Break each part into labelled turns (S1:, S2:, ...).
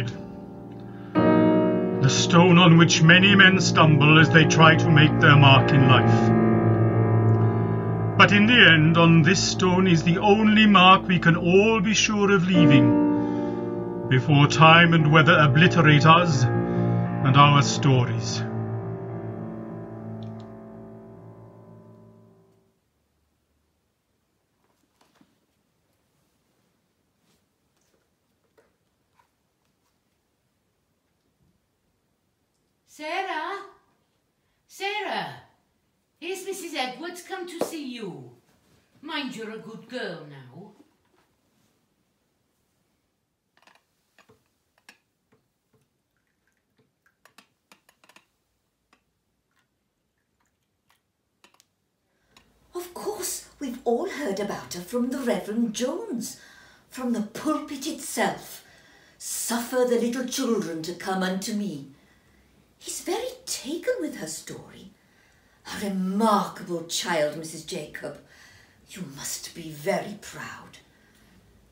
S1: died. The stone on which many men stumble as they try to make their mark in life. But in the end, on this stone is the only mark we can all be sure of leaving before time and weather obliterate us and our stories.
S2: Sarah? Sarah? Here's Mrs. Edwards come to see you. Mind you're a good girl now.
S3: Of course, we've all heard about her from the Reverend Jones, from the pulpit itself. Suffer the little children to come unto me. He's very taken with her story. A remarkable child, Mrs. Jacob. You must be very proud.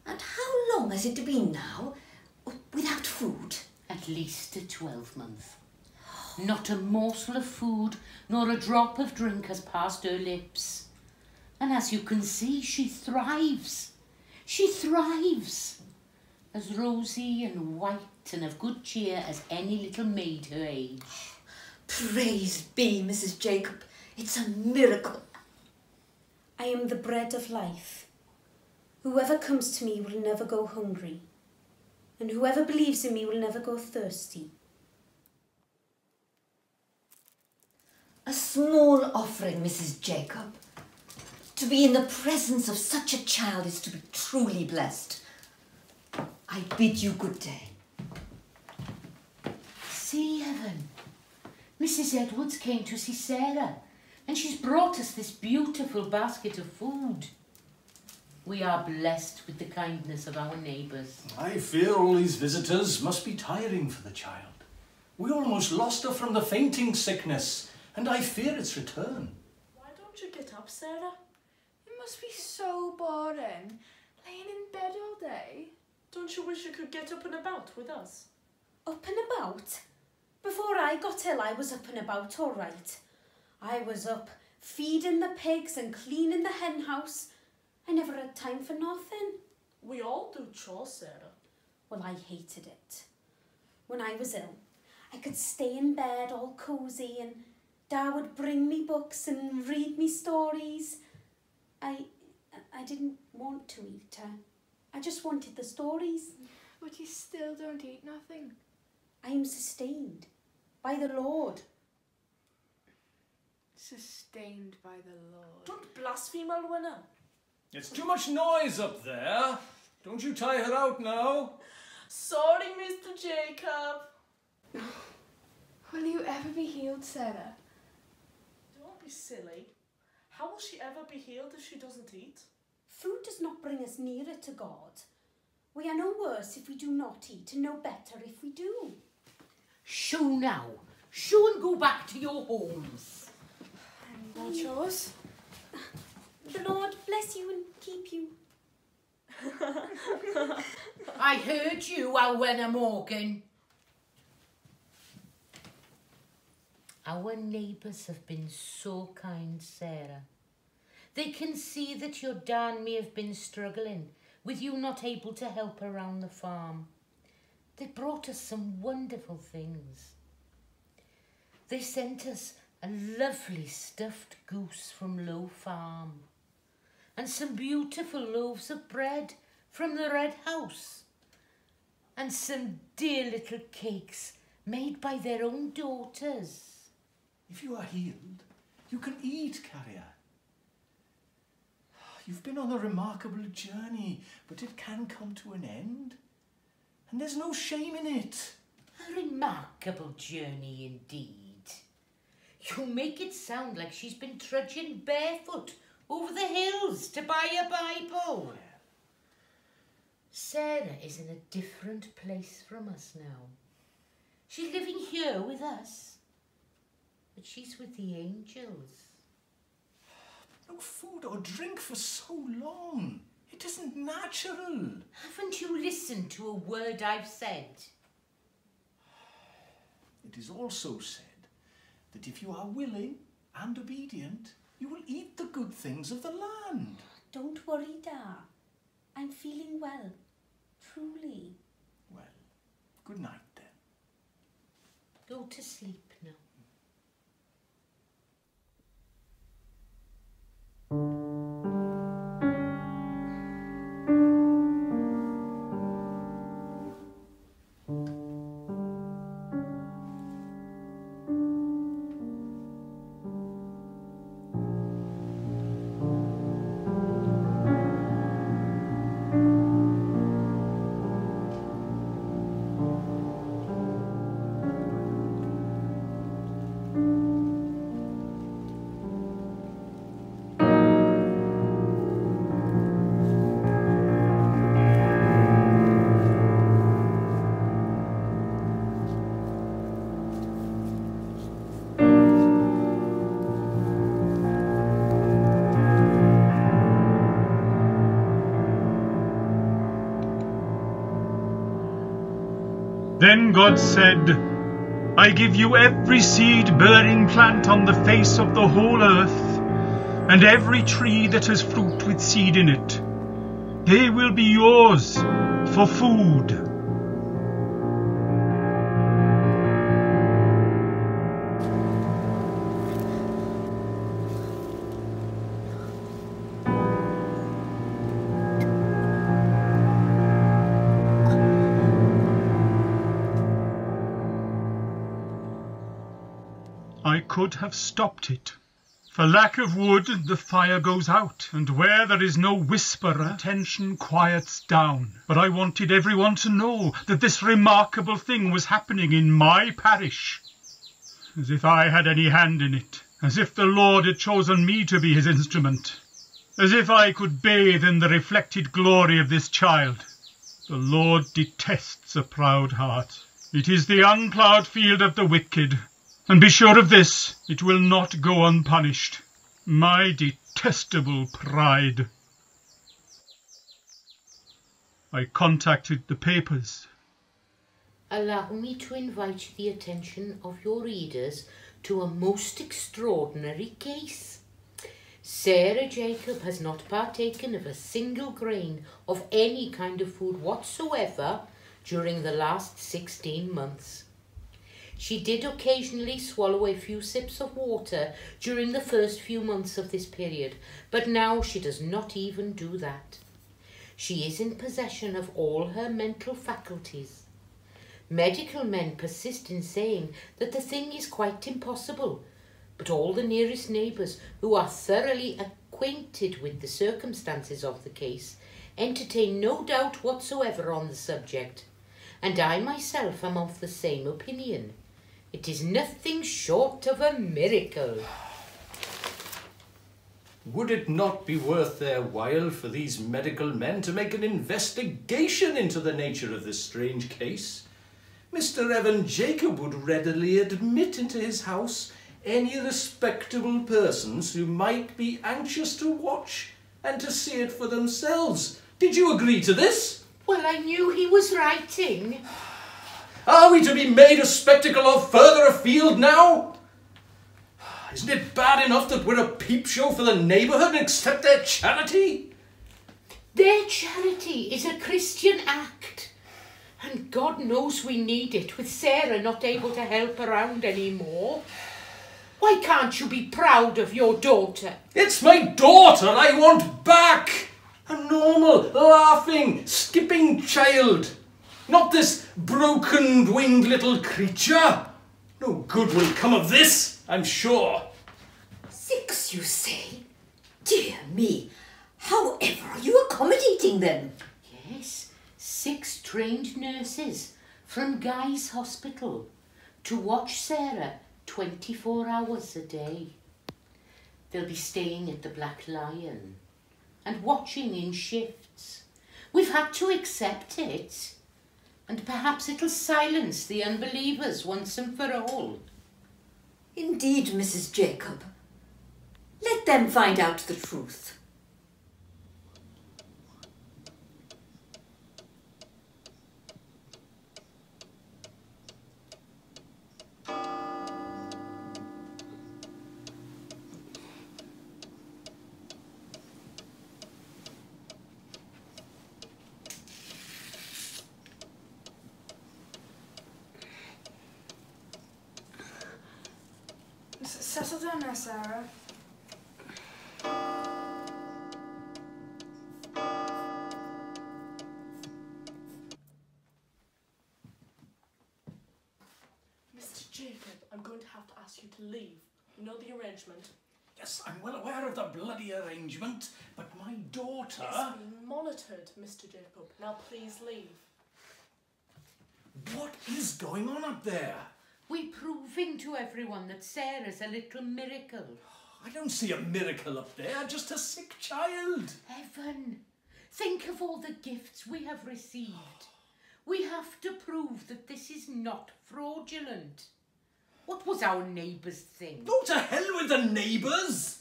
S3: And how long has it been now, without food?
S2: At least a 12 month. Not a morsel of food, nor a drop of drink has passed her lips. And as you can see, she thrives. She thrives. As rosy and white and of good cheer as any little maid her age.
S3: Praise be, Mrs. Jacob. It's a miracle.
S4: I am the bread of life. Whoever comes to me will never go hungry, and whoever believes in me will never go thirsty.
S3: A small offering, Mrs. Jacob. To be in the presence of such a child is to be truly blessed. I bid you good day.
S2: See, Evan, Mrs. Edwards came to see Sarah, and she's brought us this beautiful basket of food. We are blessed with the kindness of our neighbours.
S5: I fear all these visitors must be tiring for the child. We almost lost her from the fainting sickness, and I fear its return.
S6: Why don't you get up, Sarah? It must be so boring, laying in bed all day. Don't you wish you could get up and about with us?
S4: Up and about? Before I got ill, I was up and about all right. I was up feeding the pigs and cleaning the hen house. I never had time for nothing.
S6: We all do chores, Sarah.
S4: Well, I hated it. When I was ill, I could stay in bed all cosy and Dad would bring me books and read me stories. I didn't want to eat. I just wanted the stories.
S6: But you still don't eat nothing.
S4: I am sustained by the Lord.
S6: Sustained by the Lord.
S7: Don't blaspheme, Alwynna.
S5: It's too much noise up there. Don't you tie her out now.
S7: Sorry, Mr. Jacob.
S6: Will you ever be healed, Sarah?
S7: Don't be silly. How will she ever be healed if she doesn't eat?
S4: Food does not bring us nearer to God. We are no worse if we do not eat, and no better if we do.
S2: Shoo now. Shoo and go back to your homes.
S6: Any more chores?
S4: The Lord bless you and keep you.
S2: I heard you, Alwynna Morgan. Our neighbours have been so kind, Sarah. They can see that your Dan may have been struggling, with you not able to help around the farm. They brought us some wonderful things. They sent us a lovely stuffed goose from Low Farm and some beautiful loaves of bread from the Red House and some dear little cakes made by their own daughters.
S5: If you are healed, you can eat, Carrier. You've been on a remarkable journey, but it can come to an end. And there's no shame in it.
S2: A remarkable journey indeed. You make it sound like she's been trudging barefoot over the hills to buy a Bible. Sarah is in a different place from us now. She's living here with us, but she's with the angels.
S5: No food or drink for so long. It isn't natural.
S2: Haven't you listened to a word I've said?
S5: it is also said that if you are willing and obedient, you will eat the good things of the land.
S4: Don't worry, Da. I'm feeling well. Truly.
S5: Well, good night then.
S2: Go to sleep now.
S1: Then God said, I give you every seed-bearing plant on the face of the whole earth, and every tree that has fruit with seed in it. They will be yours for food. I could have stopped it. For lack of wood, the fire goes out, and where there is no whisperer, tension quiets down. But I wanted everyone to know that this remarkable thing was happening in my parish. As if I had any hand in it. As if the Lord had chosen me to be his instrument. As if I could bathe in the reflected glory of this child. The Lord detests a proud heart. It is the unplowed field of the wicked. And be sure of this, it will not go unpunished. My detestable pride. I contacted the papers.
S2: Allow me to invite the attention of your readers to a most extraordinary case. Sarah Jacob has not partaken of a single grain of any kind of food whatsoever during the last 16 months. She did occasionally swallow a few sips of water during the first few months of this period, but now she does not even do that. She is in possession of all her mental faculties. Medical men persist in saying that the thing is quite impossible, but all the nearest neighbours who are thoroughly acquainted with the circumstances of the case entertain no doubt whatsoever on the subject, and I myself am of the same opinion. It is nothing short of a miracle.
S5: Would it not be worth their while for these medical men to make an investigation into the nature of this strange case? Mr. Evan Jacob would readily admit into his house any respectable persons who might be anxious to watch and to see it for themselves. Did you agree to this?
S2: Well, I knew he was writing.
S5: Are we to be made a spectacle of further afield now? Isn't it bad enough that we're a peep show for the neighbourhood and accept their charity?
S2: Their charity is a Christian act. And God knows we need it, with Sarah not able to help around anymore. Why can't you be proud of your daughter?
S5: It's my daughter I want back! A normal, laughing, skipping child. Not this broken-winged little creature. No good will come of this, I'm sure.
S3: 6, you say? Dear me, however are you accommodating them?
S2: Yes, 6 trained nurses from Guy's Hospital to watch Sarah 24 hours a day. They'll be staying at the Black Lion and watching in shifts. We've had to accept it. And perhaps it'll silence the unbelievers once and for all.
S3: Indeed, Mrs. Jacob. Let them find out the truth.
S6: Settle down there, Sarah. Mr. Jacob, I'm going to have to ask you to leave. You know the arrangement?
S5: Yes, I'm well aware of the bloody arrangement, but my daughter...
S7: It's being monitored, Mr. Jacob. Now please leave.
S5: What is going on up there?
S2: We're proving to everyone that Sarah's a little miracle.
S5: I don't see a miracle up there, just a sick child.
S2: Evan, think of all the gifts we have received. We have to prove that this is not fraudulent. What was our neighbour's thing?
S5: Go to hell with the neighbours!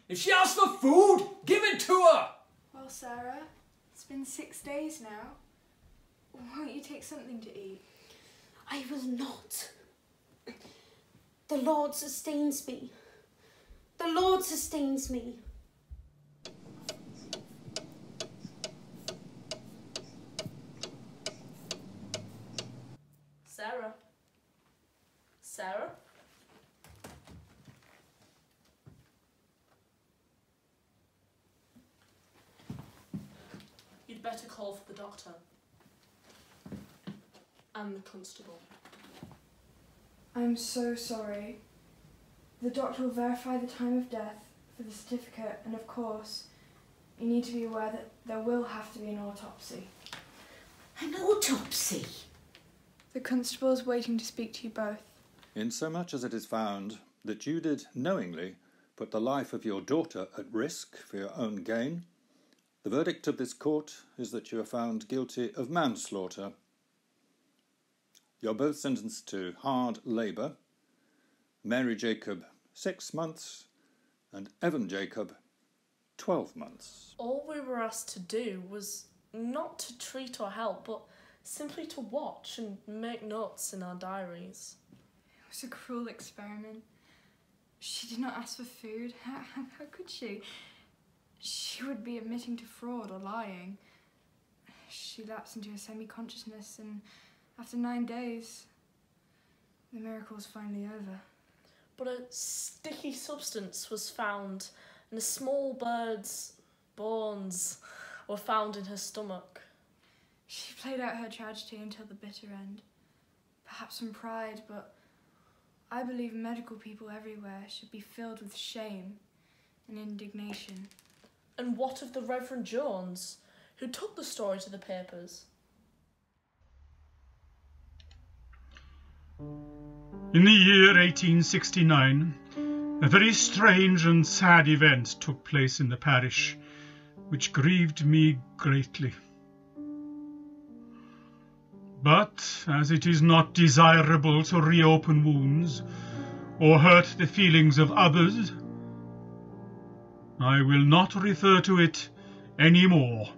S5: If she asks for food, give it to her!
S6: Well, Sarah, it's been 6 days now. Won't you take something to eat?
S4: I will not. The Lord sustains me. The Lord sustains me.
S7: Sarah? Sarah? You'd better call for the doctor. And the constable.
S6: I'm so sorry. The doctor will verify the time of death for the certificate, and of course, you need to be aware that there will have to be an autopsy.
S3: An autopsy?
S6: The constable is waiting to speak to you both.
S8: Insomuch as it is found that you did knowingly put the life of your daughter at risk for your own gain, the verdict of this court is that you are found guilty of manslaughter. You're both sentenced to hard labour. Mary Jacob, 6 months, and Evan Jacob, 12 months.
S7: All we were asked to do was not to treat or help, but simply to watch and make notes in our diaries.
S6: It was a cruel experiment. She did not ask for food. How could she? She would be admitting to fraud or lying. She lapsed into a semi-consciousness, and after 9 days, the miracle was finally over.
S7: But a sticky substance was found, and a small bird's bones were found in her stomach.
S6: She played out her tragedy until the bitter end. Perhaps from pride, but I believe medical people everywhere should be filled with shame and indignation.
S7: And what of the Reverend Jones, who took the story to the papers?
S1: In the year 1869, a very strange and sad event took place in the parish, which grieved me greatly. But, as it is not desirable to reopen wounds or hurt the feelings of others, I will not refer to it any more.